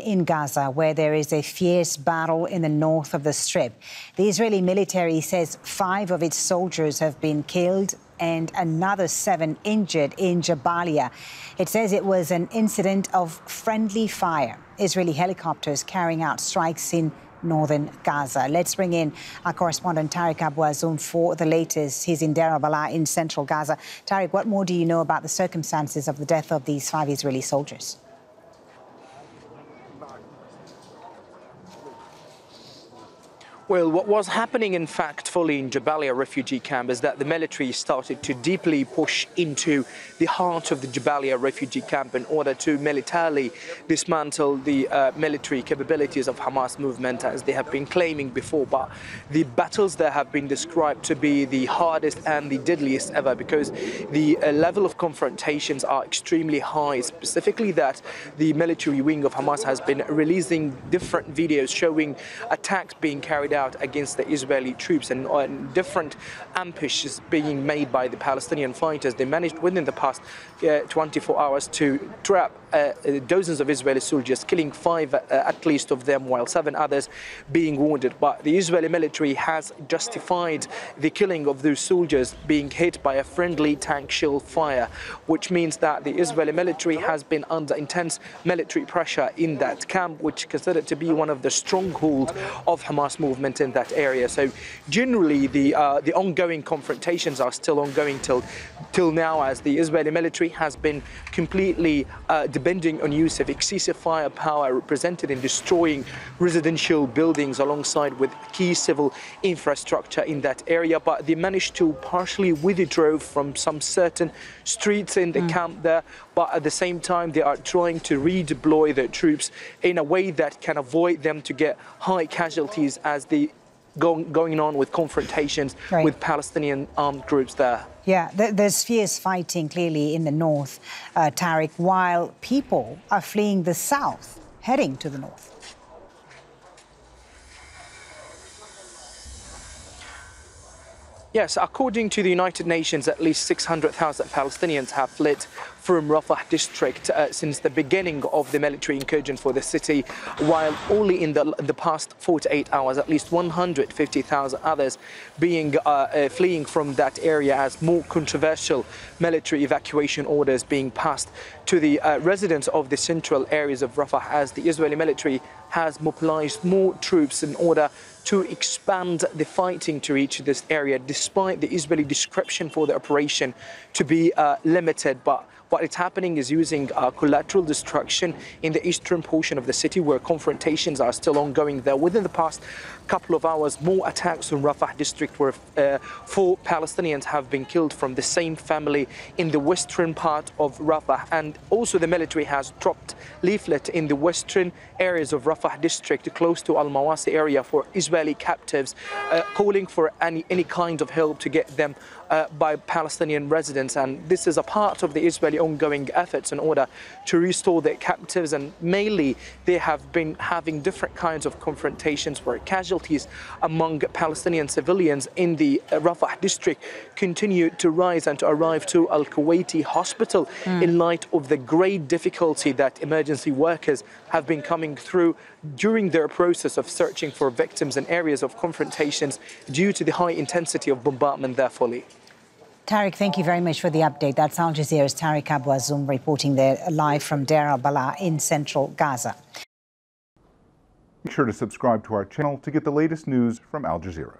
In Gaza, where there is a fierce battle in the north of the Strip. The Israeli military says 5 of its soldiers have been killed and another 7 injured in Jabalia. It says it was an incident of friendly fire. Israeli helicopters carrying out strikes in northern Gaza. Let's bring in our correspondent Tareq Azzoum for the latest. He's in Deir el-Balah in central Gaza. Tareq, what more do you know about the circumstances of the death of these 5 Israeli soldiers? Well, what was happening, in fact, fully in Jabalia refugee camp is that the military started to deeply push into the heart of the Jabalia refugee camp in order to militarily dismantle the military capabilities of Hamas movement, as they have been claiming before. But the battles there have been described to be the hardest and the deadliest ever, because the level of confrontations are extremely high, specifically that the military wing of Hamas has been releasing different videos showing attacks being carried out against the Israeli troops and different ambushes being made by the Palestinian fighters. They managed within the past 24 hours to trap dozens of Israeli soldiers, killing 5 at least of them, while 7 others being wounded. But the Israeli military has justified the killing of those soldiers being hit by a friendly tank shell fire, which means that the Israeli military has been under intense military pressure in that camp, which is considered to be one of the strongholds of Hamas movement in that area. So generally the ongoing confrontations are still ongoing till now, as the Israeli military has been completely depending on use of excessive firepower represented in destroying residential buildings alongside with key civil infrastructure in that area. But they managed to partially withdraw from some certain streets in the camp there, but at the same time they are trying to redeploy their troops in a way that can avoid them to get high casualties as they going on with confrontations with Palestinian armed groups there. Yeah, there's fierce fighting clearly in the north, Tareq, while people are fleeing the south, heading to the north. Yes, according to the United Nations, at least 600,000 Palestinians have fled from Rafah district since the beginning of the military incursion for the city, while only in the past 48 hours, at least 150,000 others being fleeing from that area, as more controversial military evacuation orders being passed to the residents of the central areas of Rafah, as the Israeli military has mobilized more troops in order to expand the fighting to reach this area, despite the Israeli description for the operation to be limited. But what is happening is using collateral destruction in the eastern portion of the city, where confrontations are still ongoing there. Within the past couple of hours, more attacks on Rafah district, where 4 Palestinians have been killed from the same family in the western part of Rafah. And also the military has dropped leaflet in the western areas of Rafah district, close to Al-Mawasi area, for Israeli captives, calling for any kind of help to get them by Palestinian residents. And this is a part of the Israeli ongoing efforts in order to restore their captives. And mainly they have been having different kinds of confrontations where casualties among Palestinian civilians in the Rafah district continue to rise and to arrive to Al-Kuwaiti hospital in light of the great difficulty that emergency workers have been coming through during their process of searching for victims in areas of confrontations due to the high intensity of bombardment there fully. Tareq, thank you very much for the update. That's Al Jazeera's Tareq Azzoum reporting there live from Deir el-Balah in central Gaza. Make sure to subscribe to our channel to get the latest news from Al Jazeera.